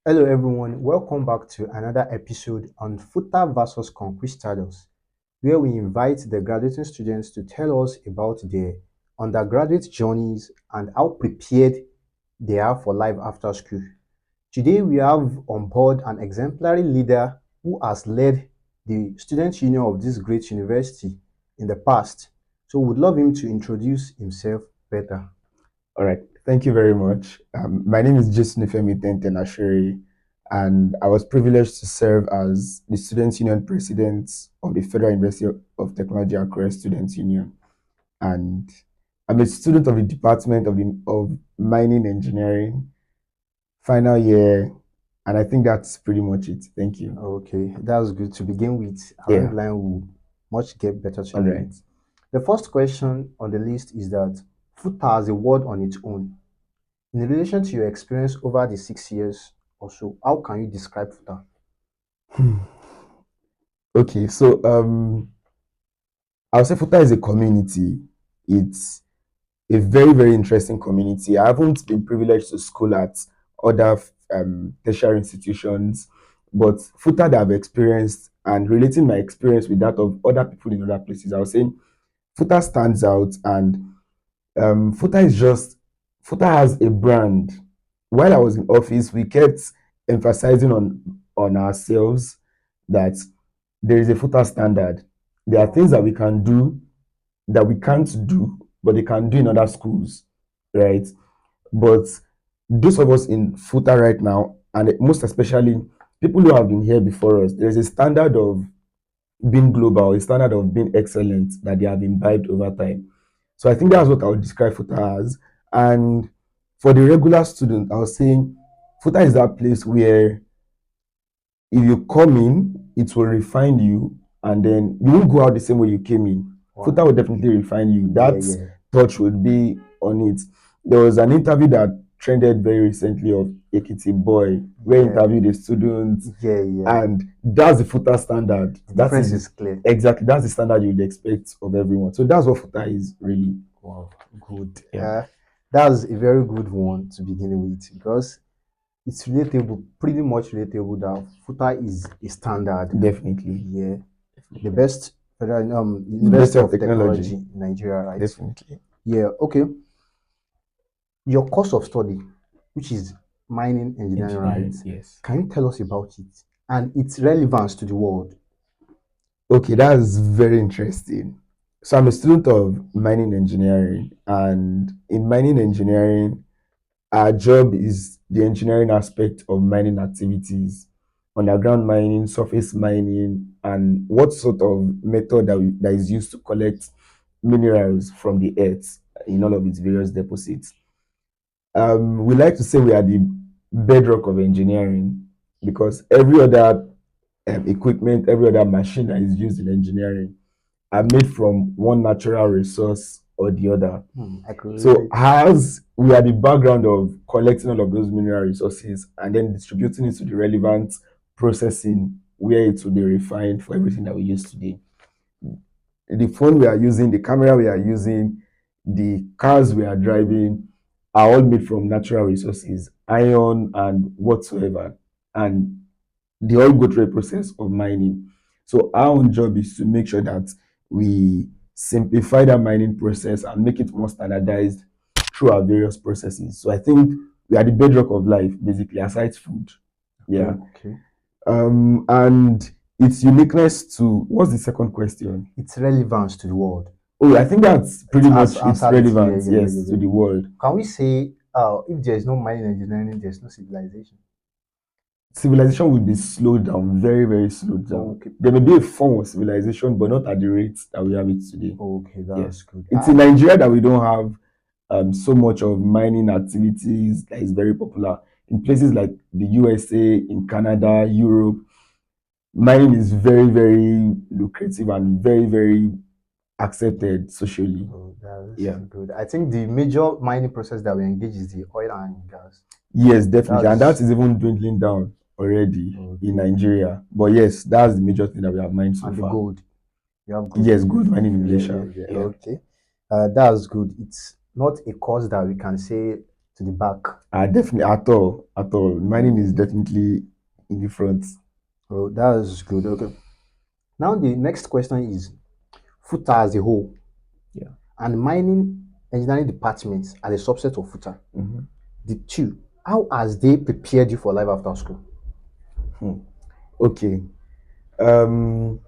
Hello, everyone. Welcome back to another episode on FUTA vs Conquistadors, where we invite the graduating students to tell us about their undergraduate journeys and how prepared they are for life after school. Today, we have on board an exemplary leader who has led the Student Union of this great university in the past. So, we'd love him to introduce himself better. All right. Thank you very much. My name is Jason Tenashiri, and I was privileged to serve as the Students' Union President of the Federal University of Technology Akure Students' Union. And I'm a student of the Department of Mining Engineering, final year, and I think that's pretty much it. Thank you. Okay, that's good to begin with. Yeah. Along the line will much get better to All know right. it. The first question on the list is that FUTA has a word on its own. In relation to your experience over the 6 years or so, how can you describe FUTA? Okay, so I'll say FUTA is a community. It's a very, very interesting community. I haven't been privileged to school at other tertiary institutions, but FUTA that I've experienced and relating my experience with that of other people in other places, I was saying FUTA stands out, and FUTA has a brand. While I was in office, we kept emphasizing on ourselves that there is a FUTA standard. There are things that we can do that we can't do, but they can do in other schools, right? But those of us in FUTA right now, and most especially people who have been here before us, there's a standard of being global, a standard of being excellent that they have imbibed over time. So I think that's what I would describe FUTA as. And for the regular student, I was saying FUTA is that place where if you come in, it will refine you, and then you won't go out the same way you came in. Wow. FUTA will definitely refine you. That Yeah. touch would be on it. There was an interview that trended very recently of Ekiti Boy, where he interviewed a student, Yeah. and that's the FUTA standard. The That difference is is clear. exactly, that's the standard you'd expect of everyone. So that's what FUTA is really. Wow, good. Yeah. That's a very good one to begin with because it's relatable, pretty much relatable that FUTA is a standard. Definitely. Yeah. The best federal University University of of Technology. Technology in Nigeria, right? Definitely. Yeah, okay. Your course of study, which is mining engineering, right? Yes. Can you tell us about it and its relevance to the world? Okay, that's very interesting. So I'm a student of mining engineering, and in mining engineering, our job is the engineering aspect of mining activities, underground mining, surface mining, and what sort of method that is used to collect minerals from the earth in all of its various deposits. We like to say we are the bedrock of engineering because every other equipment, every other machine that is used in engineering are made from one natural resource or the other. So as we are the background of collecting all of those mineral resources and then distributing it to the relevant processing where it will be refined for everything that we use today. The phone we are using, the camera we are using, the cars we are driving are all made from natural resources, iron and whatsoever. And they all go through a process of mining. So our own job is to make sure that we simplify that mining process and make it more standardized through our various processes. So I think we are the bedrock of life, basically, aside food. Yeah. Okay. And its uniqueness to what's the second question? Its relevance to the world. Oh, I think that's pretty much its relevance, yeah, yes, to the world. Can we say if there is no mining engineering, there's no civilization? Civilization will be slowed down, very, very slowed down. Okay. There may be a form of civilization, but not at the rate that we have it today. Okay, that's good. It's in Nigeria that we don't have so much of mining activities that is very popular. In places like the USA, in Canada, Europe, mining is very, very lucrative and very, very accepted socially. Oh, that's good. I think the major mining process that we engage is the oil and gas. Yes, definitely. And that is even dwindling down already in Nigeria. But yes, that's the major thing that we have mined so and far. The gold. You have gold. Yes, gold mining in Malaysia. Okay. That's good. It's not a course that we can say to the back. Definitely, at all. Mining is definitely in the front. Oh, that's good. Okay. Now the next question is FUTA as a whole Yeah. and mining engineering departments as a subset of FUTA. Mm-hmm. The two, how has they prepared you for life after school? Okay. Um,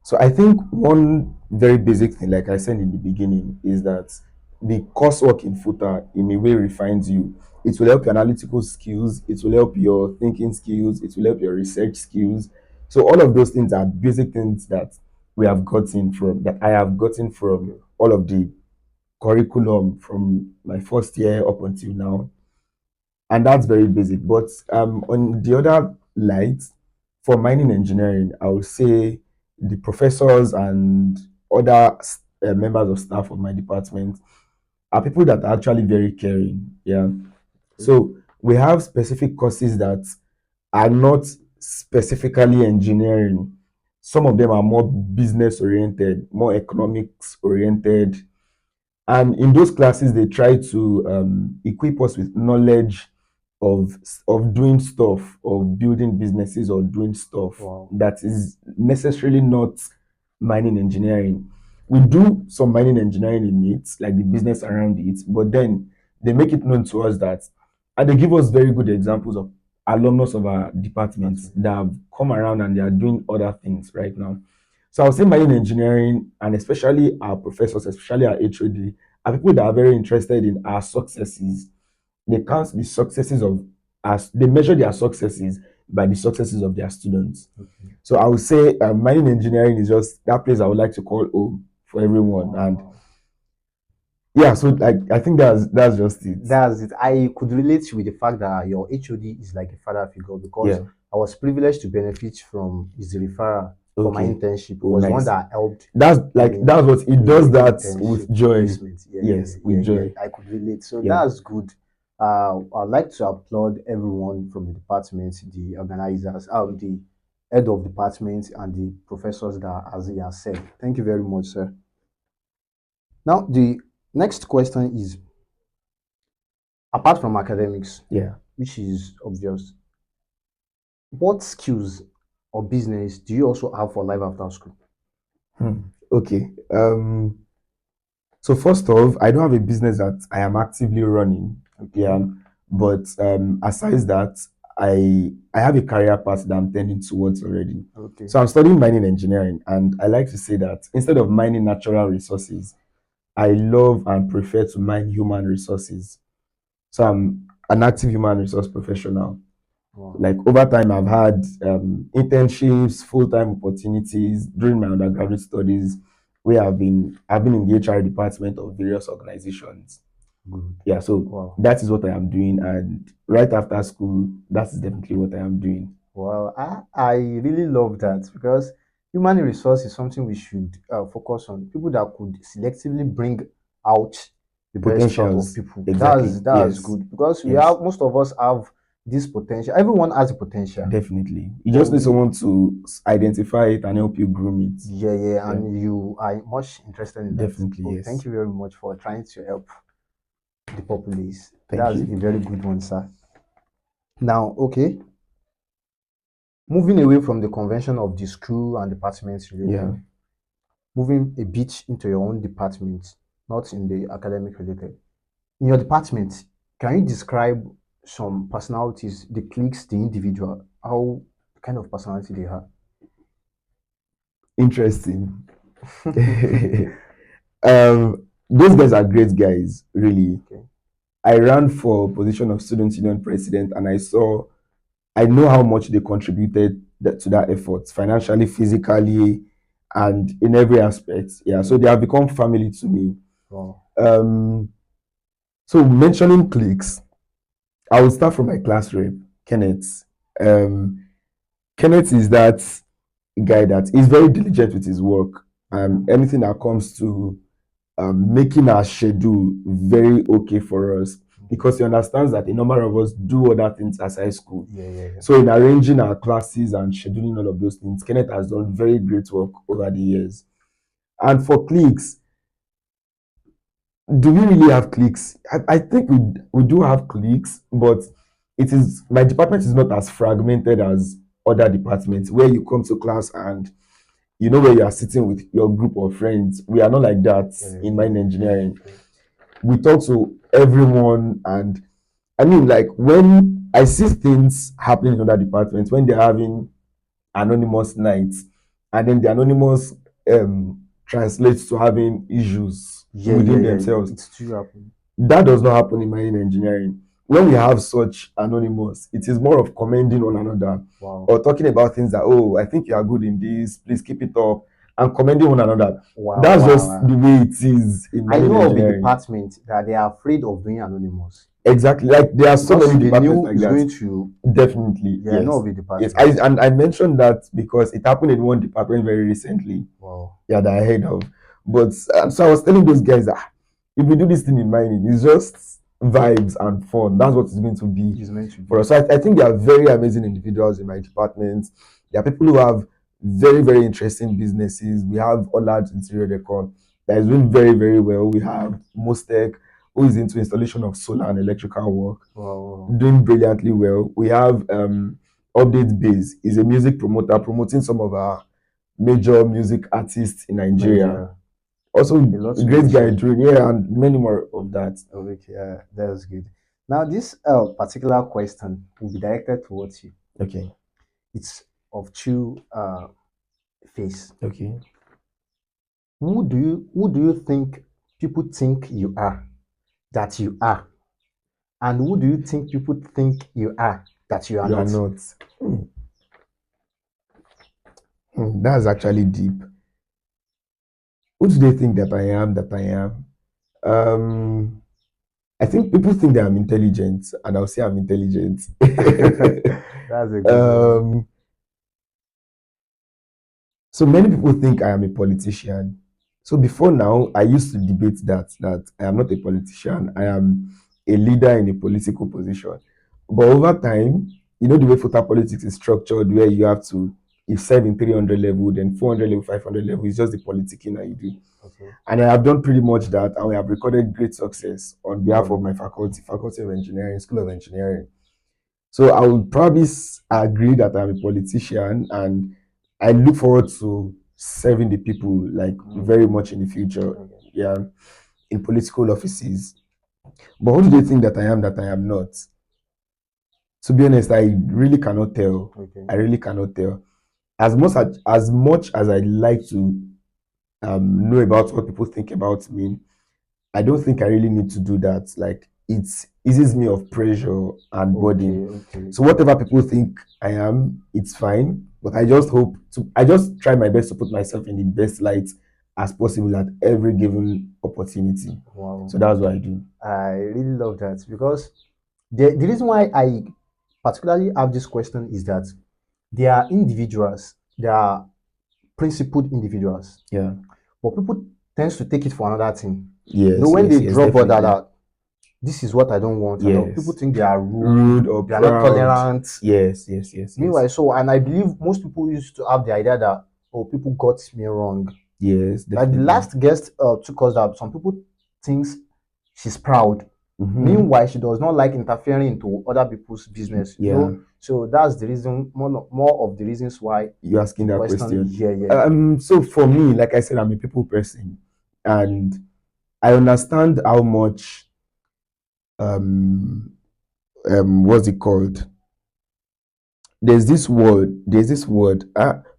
so I think one very basic thing, like I said in the beginning, is that the coursework in FUTA in a way refines you. It will help your analytical skills, it will help your thinking skills, it will help your research skills. So all of those things are basic things that I have gotten from all of the curriculum from my first year up until now. And that's very basic. But on the other light, for mining engineering, I would say the professors and other members of staff of my department are people that are actually very caring. Yeah. So we have specific courses that are not specifically engineering. Some of them are more business oriented, more economics oriented. And in those classes, they try to equip us with knowledge of doing stuff, of building businesses or doing stuff that is necessarily not mining engineering. We do some mining engineering in it, like the business around it, but then they make it known to us that, and they give us very good examples of alumnus of our departments that have come around and they are doing other things right now. So I would say mining engineering, and especially our professors, especially our HOD, are people that are very interested in our successes. They count the successes of us, they measure their successes by the successes of their students. Okay. So I would say mining engineering is just that place I would like to call home for everyone. And yeah, so like I think that's just it. That's it. I could relate with the fact that your HOD is like a father figure because I was privileged to benefit from his referral for my internship. It was one that helped. That's what it does, that with joy. Yes, with joy. I could relate. So that's good. I'd like to applaud everyone from the department, the organizers, the head of department, and the professors that, as he has said. Thank you very much, sir. Now, the next question is, apart from academics, which is obvious, what skills or business do you also have for life after school? Okay. So first off, I don't have a business that I am actively running. Okay. But aside that, I have a career path that I'm tending towards already. Okay. So I'm studying mining engineering, and I like to say that instead of mining natural resources, I love and prefer to mine human resources. So I'm an active human resource professional. Wow. Like over time, I've had internships, full-time opportunities during my undergraduate studies, where I've been in the HR department of various organizations. Good. Yeah, so that is what I am doing, and right after school, that is definitely what I am doing. Wow, I really love that, because human resource is something we should focus on. People that could selectively bring out the best out of people. Exactly. That's good, because we have, most of us have this potential. Everyone has a potential. Definitely. You just need someone to identify it and help you groom it. Yeah, and you are much interested in that. Definitely, yes. Thank you very much for trying to help the populace. That's a very good one, sir. Now, okay, moving away from the convention of the school and departments related, moving a bit into your own department, not in the academic related. In your department, can you describe some personalities, the cliques, the individual, how kind of personality they have? Interesting. Those guys are great guys, really. Okay. I ran for position of student union president, and I know how much they contributed to that effort, financially, physically, and in every aspect. Yeah, so they have become family to me. Wow. So mentioning cliques, I will start from my class rep, Kenneth. Kenneth is that guy that is very diligent with his work. Anything that comes to making our schedule very okay for us, because he understands that a number of us do other things aside school. So in arranging our classes and scheduling all of those things, Kenneth has done very great work over the years. And for cliques, do we really have cliques? I think we do have cliques, but it is my department is not as fragmented as other departments where you come to class and you know where you are sitting with your group of friends. We are not like that in mine engineering. We talk to everyone, and I mean, like when I see things happening in other departments, when they're having anonymous nights, and then the anonymous translates to having issues within themselves. It's too happen. That does not happen in marine engineering. When we have such anonymous, it is more of commending one another Wow. or talking about things that, oh, I think you are good in this, please keep it up, and commending one another. Wow. That's wow, just wow. the way it is in I marine know of a engineering. department that they are afraid of doing anonymous. Exactly. Like there are so Because many they departments knew like it's that. going to. Definitely. Yeah, I Yes. know of a Yes. department. I mentioned that because it happened in one department very recently. Wow. Yeah, that I heard of. But so I was telling those guys that if we do this thing in mining, it's just vibes and fun. That's what it's going to be It's meant to be. for us. So I think there are very amazing individuals in my department. There are people who have very, very interesting businesses. We have Olad's Interior Decor that is doing very, very well. We have Mostek, who is into installation of solar and electrical work, Wow. doing brilliantly well. We have Update Base, is a music promoter promoting some of our major music artists in Nigeria. Also, Lots great of guy shit. doing, yeah, and many more of that. Okay, yeah, that's good. Now, this particular question will be directed towards you. Okay. It's of two face. Okay. Who do you think people think you are that you are, and who do you think people think you are that you are You are not? not. That's actually deep. Who do they think that I am? That I am? I think people think that I'm intelligent, and I'll say I'm intelligent. That's a good one. So many people think I am a politician. So before now, I used to debate that I am not a politician. I am a leader in a political position. But over time, you know the way FUTA politics is structured, where you have to you serve in 300 level, then 400 level, 500 level. It's just the politicking that you do. Okay. And I have done pretty much that, and we have recorded great success on behalf of my Faculty of Engineering, School of Engineering. So I would probably agree that I'm a politician, and I look forward to serving the people like very much in the future. Okay. Yeah, in political offices. But who do they think that I am not? To be honest, I really cannot tell. Okay. I really cannot tell. As much as I like to know about what people think about me, I don't think I really need to do that. Like it eases me of pressure and burden. Okay. So whatever people think I am, it's fine. But I just try my best to put myself in the best light as possible at every given opportunity. Wow. So that's what I do. I really love that because the reason why I particularly have this question is that they are individuals, they are principled individuals. Yeah. But people tends to take it for another thing. Yes. When they drop definitely. that this is what I don't want. Yes. People think they are Rude or they are proud. not tolerant. Yes. Meanwhile, and I believe most people used to have the idea that people got me wrong. Yes, Like the last guest took us that some people thinks she's proud. Meanwhile, she does not like interfering into other people's business. So that's the reason, more of the reasons why you're asking that question. Yeah. So for me, like I said, I'm a people person, and I understand how much what's it called? There's this word,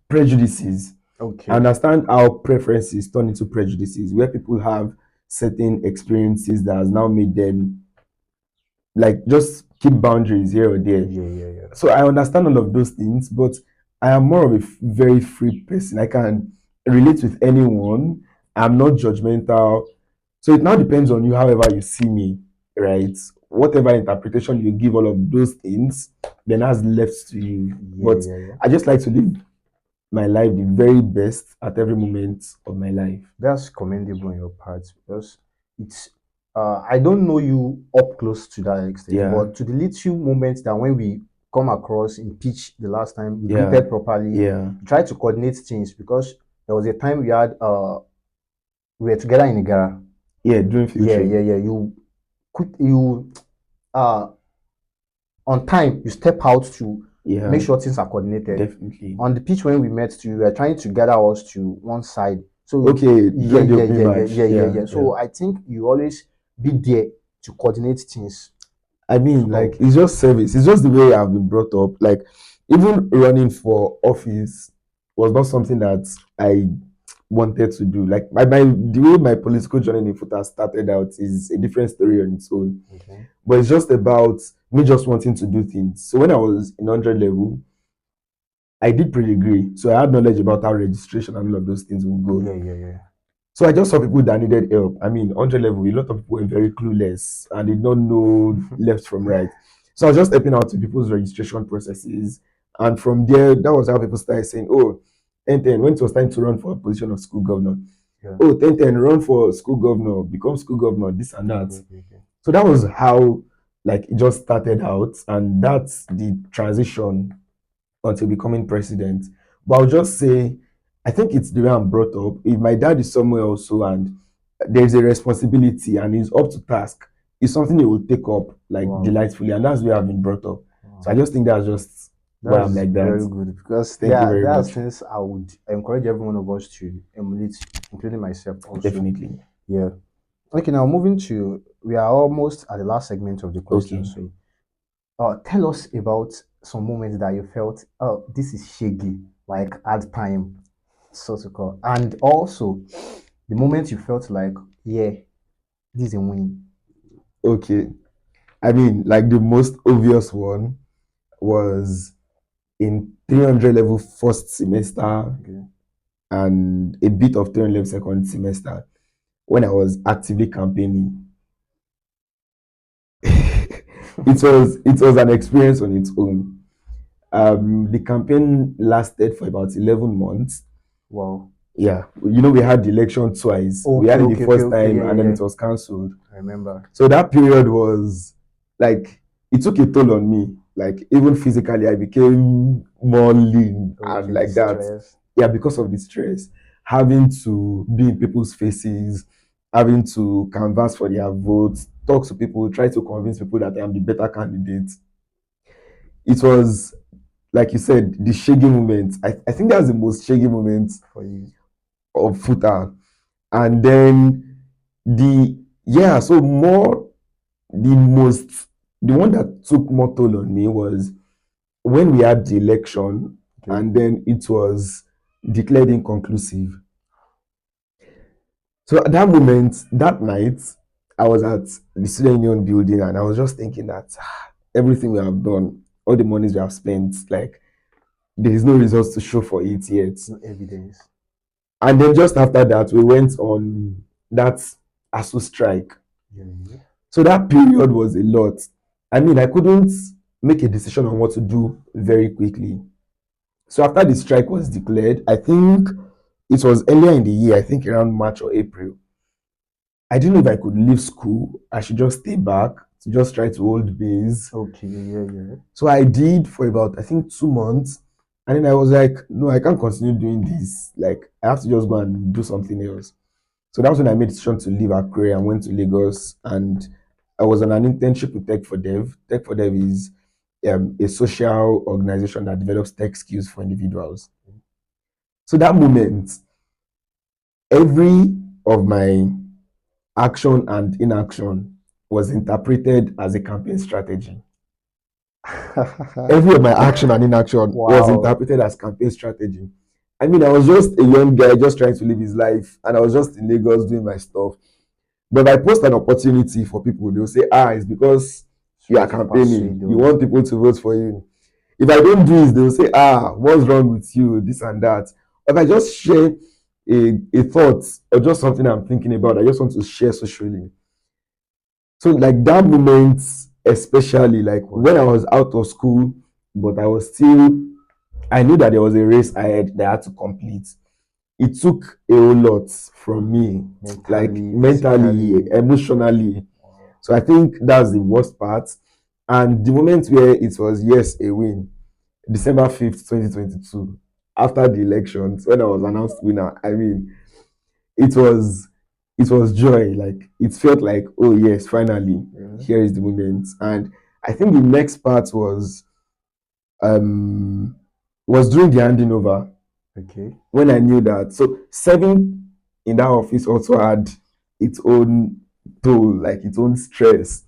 prejudices. Okay. I understand how preferences turn into prejudices, where people have certain experiences that has now made them like just keep boundaries here or there. Yeah. So I understand all of those things, but I am more of a very free person. I can relate with anyone. I'm not judgmental. So it now depends on you, however you see me, right? Whatever interpretation you give all of those things, then that's left to you. I just like to live my life the very best at every moment of my life. That's commendable on your part because it's I don't know you up close to that extent, but to the little moments that when we come across in pitch the last time we greeted properly, try to coordinate things because there was a time we were together in Igara. Yeah, during field Yeah, trip. yeah, yeah. You uh on time you step out to make Yeah, sure things are coordinated. definitely. On the pitch when we met to, you were trying to gather us to one side. So Okay, yeah, during the yeah, opening yeah, yeah, match. yeah, yeah, Yeah, yeah. yeah. So I think you always be there to coordinate things. I mean, like So it's just service. It's just the way I've been brought up. Like even running for office was not something that I wanted to do. Like the way my political journey in FUTA started out is a different story on its own. okay. But it's just about me just wanting to do things. So when I was in 100 level, I did pre-degree. So I had knowledge about how registration and all of those things will go. Yeah, yeah, yeah. So I just saw people that needed help. I mean, 100 level, a lot of people were very clueless and did not know left from right. So I was just helping out with people's registration processes. And from there, that was how people started saying, oh, 1010, when it was time to run for a position of school governor, Yeah. oh, 1010, run for school governor, become school governor, this and Okay, that. okay, okay. So that was how like it just started out. And that's the transition until becoming president. But I'll just say, I think it's the way I'm brought up. If my dad is somewhere also and there's a responsibility and he's up to task, it's something he will take up like Wow. delightfully. And that's where I've been brought up. So Wow. I just think that's just why I'm That's like very that. good because Thank you very there's much. things I would encourage every one of us to emulate, including myself also. Definitely. Yeah. Okay, now moving to, we are almost at the last segment of the question. Okay. So tell us about some moments that you felt, oh, this is shaggy, like hard time, so to call. And also the moment you felt like, yeah, this is a win. Okay. I mean, like the most obvious one was in 300 level first semester Okay. and a bit of 300 level second semester when I was actively campaigning. It was an experience on its own. The campaign lasted for about 11 months. Wow. Yeah, we had the election twice. We Okay, had it the okay, okay, first okay. time Yeah, and yeah, then yeah. it was cancelled. I remember. So that period was like it took a toll on me. Like even physically, I became more lean and Okay, the like that. stress. Yeah, because of the stress, having to be in people's faces, having to canvass for their votes, talk to people, try to convince people that I am the better candidate. It was like you said, the shaggy moment. I think that's the most shaggy moment For you. of FUTA. And then the yeah, so more the most the one that took more toll on me was when we had the election Okay. and then it was declared inconclusive. So at that moment, that night, I was at the student union building and I was just thinking that everything we have done, all the monies we have spent, like there is no results to show for it yet. No evidence. And then just after that, we went on that ASU strike. Yeah, yeah. So that period was a lot. I mean, I couldn't make a decision on what to do very quickly. So after the strike was declared, I think it was earlier in the year, I think around March or April. I didn't know if I could leave school. I should just stay back to just try to hold base. Okay, yeah, yeah. So I did for about I think 2 months. And then I was like, no, I can't continue doing this. Like I have to just go and do something else. So that was when I made the decision to leave Akure and went to Lagos. And I was on an internship with Tech for Dev. Tech for Dev is a social organization that develops tech skills for individuals. So that moment, every of my action and inaction was interpreted as a campaign strategy. Every of my action and inaction was Wow. interpreted as campaign strategy. I mean, I was just a young guy just trying to live his life, and I was just in Lagos doing my stuff. But if I post an opportunity for people, they'll say, it's because you are Trying to campaigning. persuade You them. want people to vote for you. If I don't do this, they'll say, what's wrong with you? This and that. If I just share a thought or just something I'm thinking about, I just want to share socially. So like that moment, especially like when I was out of school, but I knew that there was a race ahead that I had to complete. It took a whole lot from me, like Mentally, mentally, physically. emotionally. Wow. So I think that's the worst part. And the moment where it was, yes, a win, December 5th, 2022, after the elections, when I was announced winner, I mean, it was it was joy. Like it felt like, oh yes, finally, Yeah. here is the moment. And I think the next part um was during the handing over, Okay. when I knew that. So serving in that office also had its own toll, like its own stress.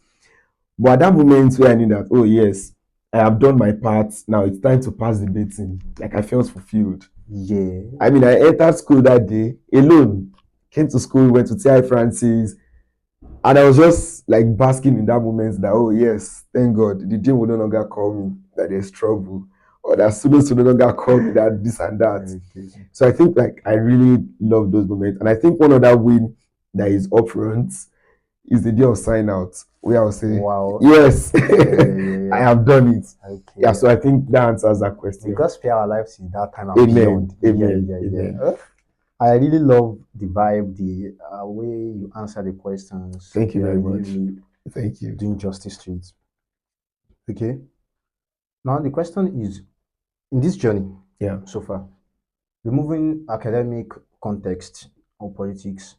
But at that moment where I knew that, oh yes, I have done my part. Now it's time to pass the baton. Like I felt fulfilled. Yeah. I mean, I entered school that day alone. Came to school, went to T.I. Francis, and I was just like basking in that moment that, oh yes, thank God, the dean will no longer call me that there's trouble, or that students will no longer call me that this and that. Okay. So I think like I really love those moments. And I think one other win that is upfront is the day of sign out, where I'll say, Wow. yes, Yeah, yeah, I yeah. have done it. Yeah, Okay. so I think that answers that May question. God spare our lives in that time and Amen. beyond. Yeah, Amen. yeah, yeah. Amen. I really love the vibe, the way you answer the questions. Thank you You're very really, much. really Thank you. doing justice to it. Okay. Now the question is, in this journey Yeah. so far, removing academic context or politics,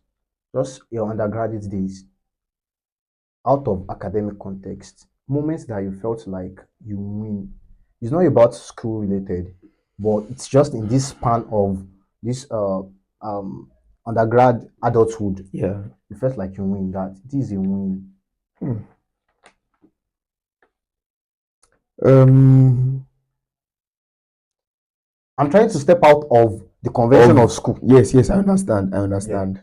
just your undergraduate days, out of academic context, moments that you felt like you win. It's not about school related, but it's just in this span of this um undergrad adulthood. Yeah. You felt like you win that. This is a win. Hmm. Um I'm trying to step out of the convention of school. yes, yes, I understand. I Yeah. understand.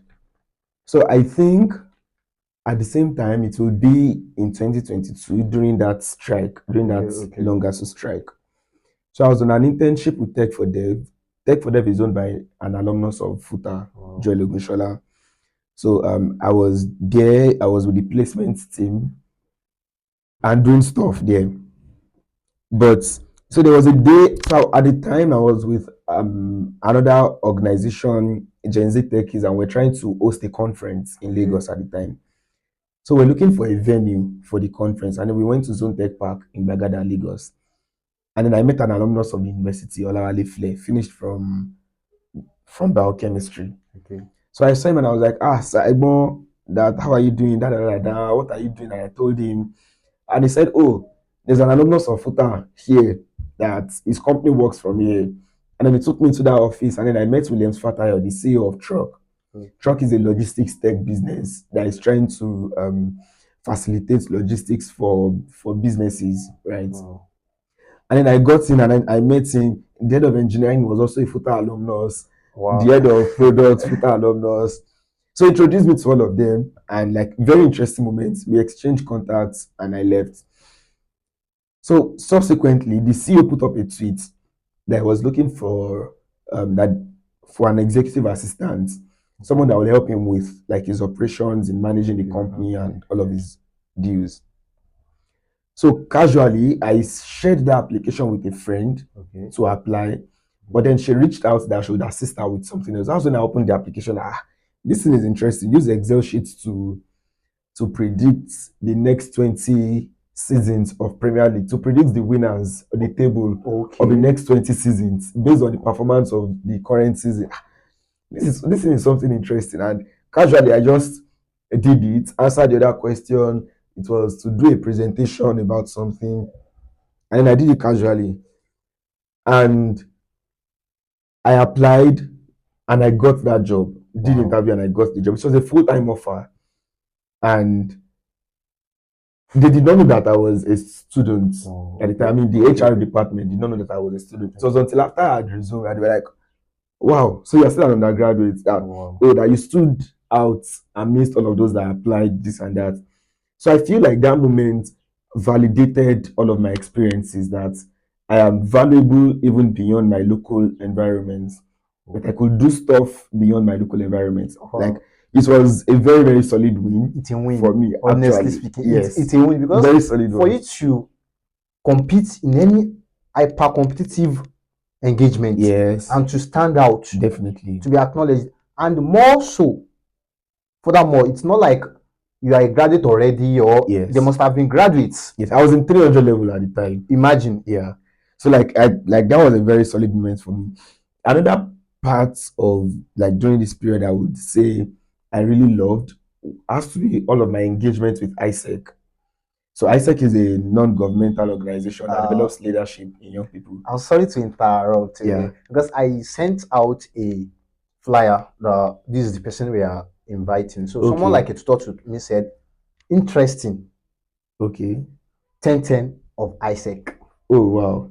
So I think at the same time it will be in 2022 during that strike, during Okay, that okay. longest strike. So I was on an internship with Tech for Dev. Tech for Dev is owned by an alumnus of FUTA, Wow. Joel Ogunshola. So I was there, I was with the placement team and doing stuff there. But so there was a day, so at the time I was with another organization, Gen Z Techies, and we're trying to host a conference in Okay. Lagos at the time. So we're looking for a venue for the conference, and then we went to Zone Tech Park in Bagada, Lagos. And then I met an alumnus of the university, Olawale Fle, finished from biochemistry. Okay. So I saw him and I was like, Saibo, that how are you doing? Da, da, da, da. What are you doing? And I told him, and he said, oh, there's an alumnus of FUTA here that his company works from here. And then he took me to that office, and then I met Williams Fatayo, the CEO of Truck. Okay. Truck is a logistics tech business that is trying to facilitate logistics for businesses, right? Wow. And then I got in and then I met him. The head of engineering was also a FUTA alumnus. The Wow. head of products, FUTA alumnus. So he introduced me to all of them, and like very interesting moments. We exchanged contacts and I left. So subsequently, the CEO put up a tweet that was looking that for an executive assistant, someone that will help him with like his operations in managing the company Okay. and all of his deals. So casually, I shared the application with a friend Okay. to apply, but then she reached out that she would assist her with something else. That's when I opened the application. This thing is interesting. Use Excel sheets to predict the next 20 seasons of Premier League, to predict the winners on the table of the Okay. next 20 seasons based on the performance of the current season. This is something interesting. And casually, I just did it, answered the other question. It was to do a presentation about something, and I did it casually. And I applied and I got that job. Did Wow. interview and I got the job. It was a full-time offer. And they did not know that I was a student Oh, at the time. I okay. mean, the Okay. HR department did not know that I was a student. It was Okay. until after I had resumed and they were like, wow, so you're still an undergraduate. Wow. That you stood out amidst all of those that applied this and that. So I feel like that moment validated all of my experiences, that I am valuable even beyond my local environment, that I could do stuff beyond my local environment. Like Wow. it was a very, very solid win It's a for win. me, Honestly actually. speaking, Yes. it's a win because Very solid for one. you to compete in any hyper competitive engagement Yes, and to stand out, definitely. to be acknowledged, and more so, furthermore, it's not like you are a graduate already or there Yes. must have been graduates. Yes. I was in 300 level at the time. Imagine. Yeah. So like that was a very solid moment for me. Another part of like during this period, I would say I really loved has to be all of my engagement with ISEC. So ISEC is a non-governmental organization that develops leadership in young people. I'm sorry to interrupt Yeah. because I sent out a flyer. This is the person we are inviting. So someone Okay. like a tutor to me said, interesting, Okay. 1010 of ISEC. Oh wow.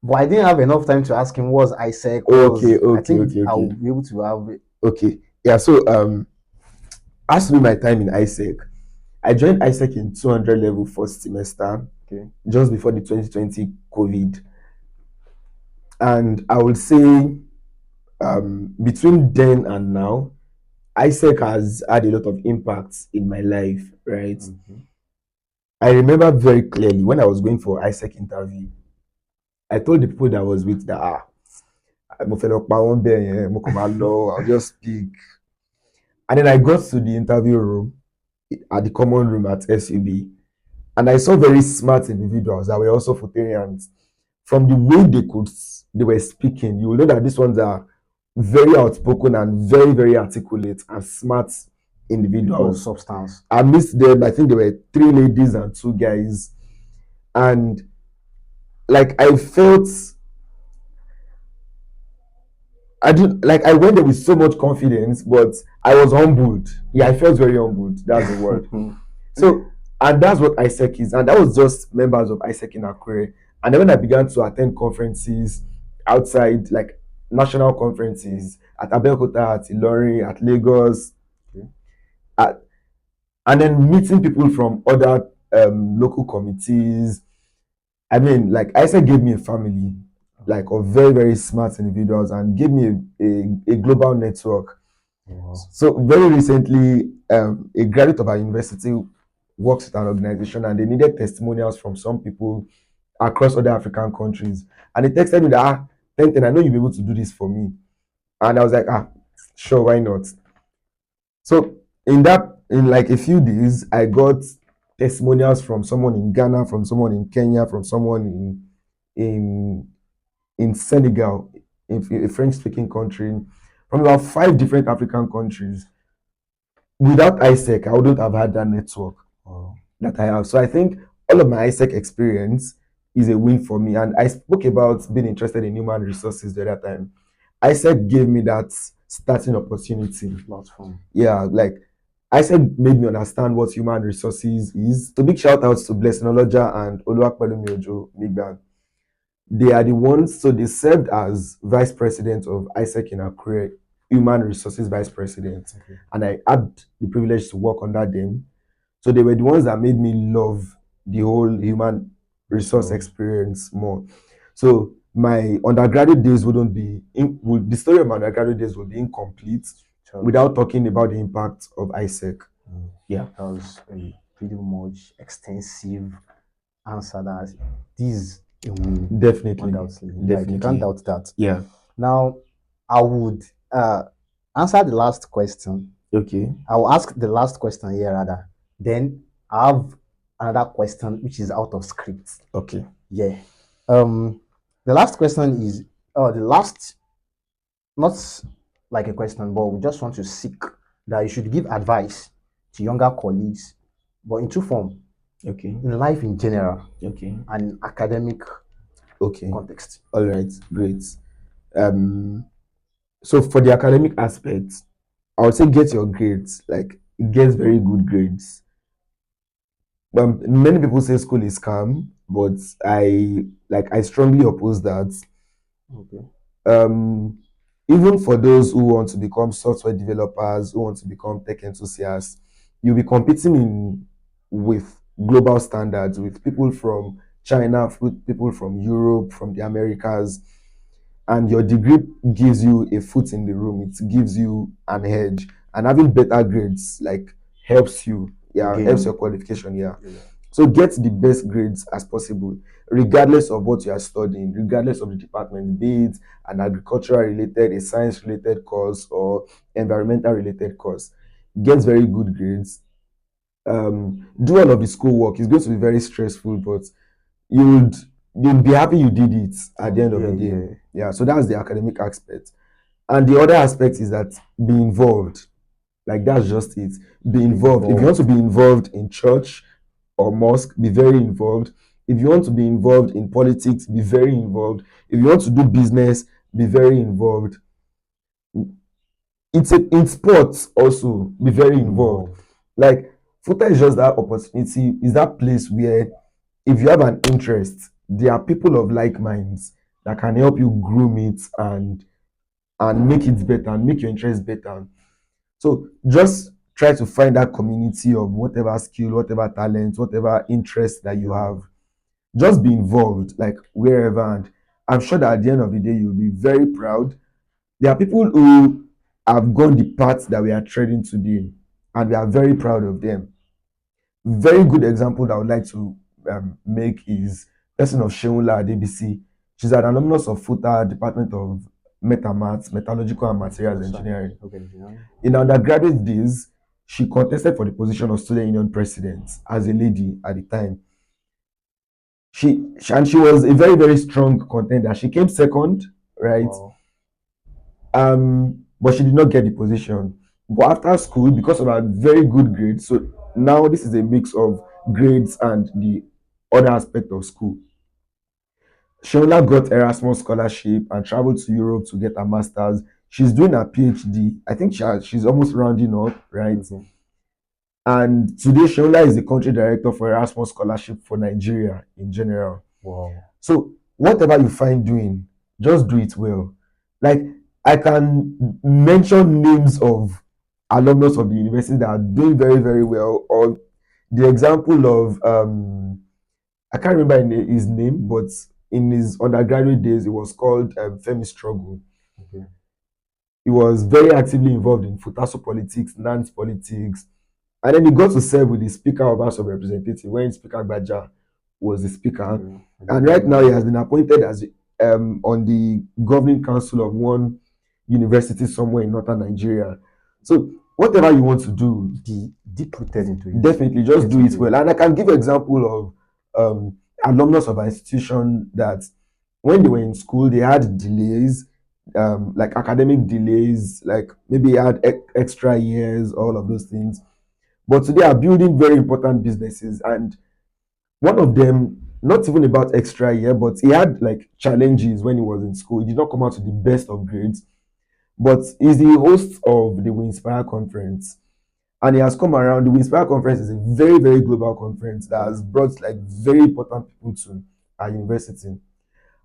But I didn't have enough time to ask him what's ISEC. I think I'll be able to have it. Okay. Yeah, so as to be my time in ISEC, I joined ISEC in 200 level first semester, Okay. just before the 2020 COVID. And I would say between then and now, ISEC has had a lot of impacts in my life, right? Mm-hmm. I remember very clearly when I was going for ISEC interview, I told the people that I was with that I'll just speak. And then I got to the interview room at the common room at SUB, and I saw very smart individuals that were also Futarians. From the way they were speaking, you will know that these ones are very outspoken and very, very articulate and smart individuals. Substance. Amidst them, I think there were 3 ladies and 2 guys. And like I felt I went there with so much confidence, but I was humbled. Yeah, I felt very humbled. That's the word. So, and that's what ISEC is. And that was just members of ISEC in Akure. And then when I began to attend conferences outside, like national conferences at Abeokuta, at Ilorin, at Lagos, at, and then meeting people from other local committees. I mean, like ISEC gave me a family, like of very, very smart individuals, and gave me a global network. Wow. So very recently, a graduate of our university works with an organization, and they needed testimonials from some people across other African countries. And they texted me that, Tenten, I know you'll be able to do this for me. And I was like, sure, why not? So in like a few days, I got testimonials from someone in Ghana, from someone in Kenya, from someone in Senegal, in a French-speaking country, from about 5 different African countries. Without ISEC, I wouldn't have had that network that I have. So I think all of my ISEC experience is a win for me. And I spoke about being interested in human resources the other time. ISEC gave me that starting opportunity. Platform. Yeah, like ISEC made me understand what human resources is. So big shout outs to Blessinologia and Oluwapelumi Ojo Migban. They are the ones, so they served as vice president of ISEC in Akure, human resources vice president. Okay. And I had the privilege to work under them. So they were the ones that made me love the whole human resource experience more. So my undergraduate days wouldn't be, the story of my undergraduate days would be incomplete without talking about the impact of ISEC. Yeah. That was a pretty much extensive answer that this Definitely. Like, you can't doubt that. Yeah. Now, I would answer the last question. Okay. I will ask the last question here rather. Then I have another question which is out of script. Okay. Yeah. The last question is not like a question, but we just want to seek that you should give advice to younger colleagues, but in two form. Okay. In life in general. Okay. And in academic context. All right, great. So for the academic aspect, I would say get your grades, like get very good grades. Many people say school is scam, but I strongly oppose that. Okay. Even for those who want to become software developers, who want to become tech enthusiasts, you'll be competing with global standards, with people from China, with people from Europe, from the Americas, and your degree gives you a foot in the room. It gives you an edge, and having better grades like helps you. Yeah, helps your qualification. Yeah. So get the best grades as possible, regardless of what you are studying, regardless of the department, be it an agricultural related, a science related course, or environmental related course. Get very good grades. Do all of the schoolwork. It's going to be very stressful, but you'll be happy you did it at the end of the day. Yeah. So that's the academic aspect. And the other aspect is that be involved. Like that's just it. Be Be involved. If you want to involved. be involved in church or mosque, be very involved. If you want to be involved in politics, be very involved. If you want to do business, be very involved. In sports also, be very Be involved. involved. Like FUTA is just that opportunity, is that place where if you have an interest, there are people of like minds that can help you groom it and make it better and make your interest better. So just try to find that community of whatever skill, whatever talent, whatever interest that you have. Just be involved, like wherever, and I'm sure that at the end of the day you'll be very proud. There are people who have gone the path that we are treading today, and we are very proud of them. Very good example that I would like to make is person of Sheunla Adebisi. She's an alumnus of FUTA, Department of Metamaths, Metallurgical and Materials Engineering. Okay. In undergraduate days, she contested for the position of student union president as a lady at the time. She was a very, very strong contender. She came second, right? Wow. But she did not get the position. But after school, because of her very good grades, so now this is a mix of grades and the other aspect of school. Shola got Erasmus scholarship and traveled to Europe to get her master's. She's doing her PhD. I think she's almost rounding up, right? Okay. And today, Shola is the country director for Erasmus scholarship for Nigeria in general. Wow. So whatever you find doing, just do it well. Like I can mention names of alumnus of the university that are doing very, very well. Or the example of I can't remember his name, but in his undergraduate days, it was called Femi Struggle. Okay. He was very actively involved in Futaso politics, Nance politics, and then he got to serve with the Speaker of House of Representatives when Speaker Baja was the Speaker. Okay. And right now he has been appointed as on the governing council of one university somewhere in northern Nigeria. So whatever you want to do, Be deep rooted into it. definitely just do it well. And I can give an example of alumnus of an institution that when they were in school, they had delays, like academic delays, like maybe had extra years, all of those things. But today are building very important businesses, and one of them, not even about extra year, but he had like challenges when he was in school. He did not come out to the best of grades, but he's the host of the We Inspire conference, and he has come around. The We Inspire conference is a very, very global conference that has brought like very important people to our university,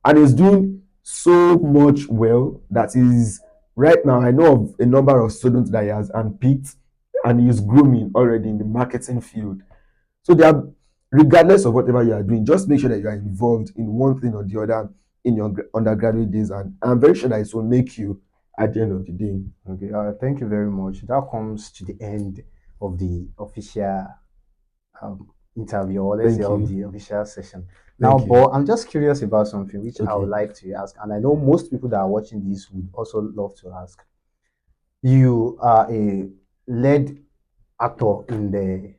and he's doing so much well that is right now. I know of a number of students that he has unpicked, and he's grooming already in the marketing field. So they are, regardless of whatever you are doing, just make sure that you are involved in one thing or the other in your undergraduate days, and I'm very sure that it will make you at the end of the day. Okay. Thank you very much. That comes to the end of the official interview, or let's say of the official session. Now, but I'm just curious about something which I would like to ask, and I know most people that are watching this would also love to ask. You are a lead actor in the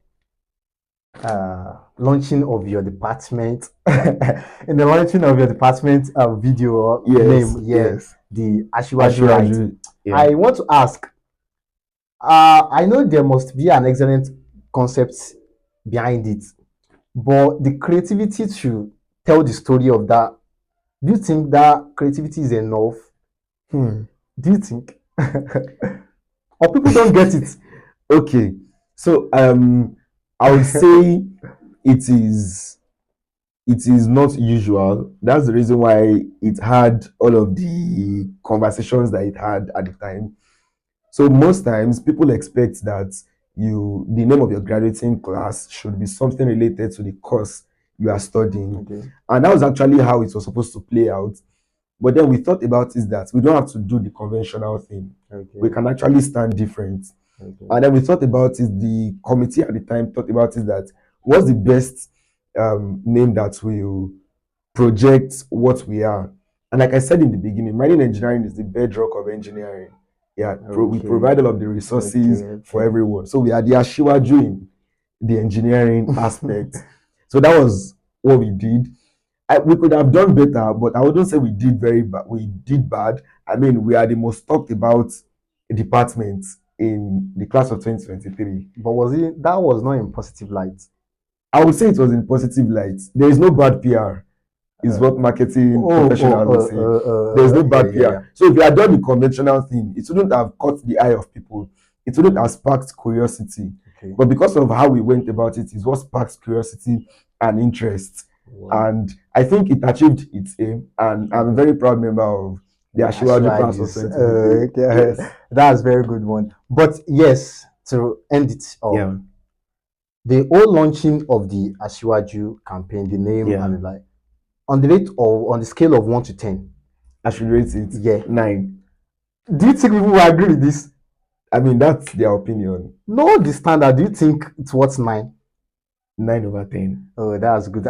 launching of your department in the launching of your department video name, the Ashiwaju Right. Yeah. I want to ask, I know there must be an excellent concept behind it, but the creativity to tell the story of that, do you think that creativity is enough? Do you think? Or people don't get it? Okay, so I would say it is not usual. That's the reason why it had all of the conversations that it had at the time. So most times people expect that the name of your graduating class should be something related to the course you are studying. Okay. And that was actually how it was supposed to play out. But then we thought about is that we don't have to do the conventional thing. Okay. We can actually stand different. Okay. And then we thought about is the committee at the time thought about is that what's the best name that will project what we are. And like I said in the beginning, mining engineering is the bedrock of engineering. Yeah, we provide all of the resources for everyone. So we are the Ashiwaju in the engineering aspect. So that was what we did. We could have done better, but I wouldn't say we did very bad. We did bad. I mean, we are the most talked about department in the class of 2023. But that was not in positive light? I would say it was in positive light. There is no bad PR, is what marketing professionals will say. There is no bad PR. yeah. So if you had done the conventional thing, it wouldn't have caught the eye of people. It wouldn't have sparked curiosity. Okay. But because of how we went about it, is what sparks curiosity and interest. Wow. And I think it achieved its aim. And I'm a very proud member of the Ashiwaju class of 2023. Yes. That's a very good one. But yes, to end it off, Yeah. the whole launching of the Ashiwaju campaign, the name and like, on the scale of 1 to 10, I should rate it 9. Do you think people will agree with this? I mean, that's their opinion. No, the standard. Do you think it's worth 9? 9 over 10. Oh, that's good.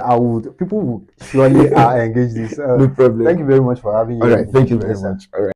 People will surely engage this. No problem. Thank you very much for having me. All right. Thank you very much. All right.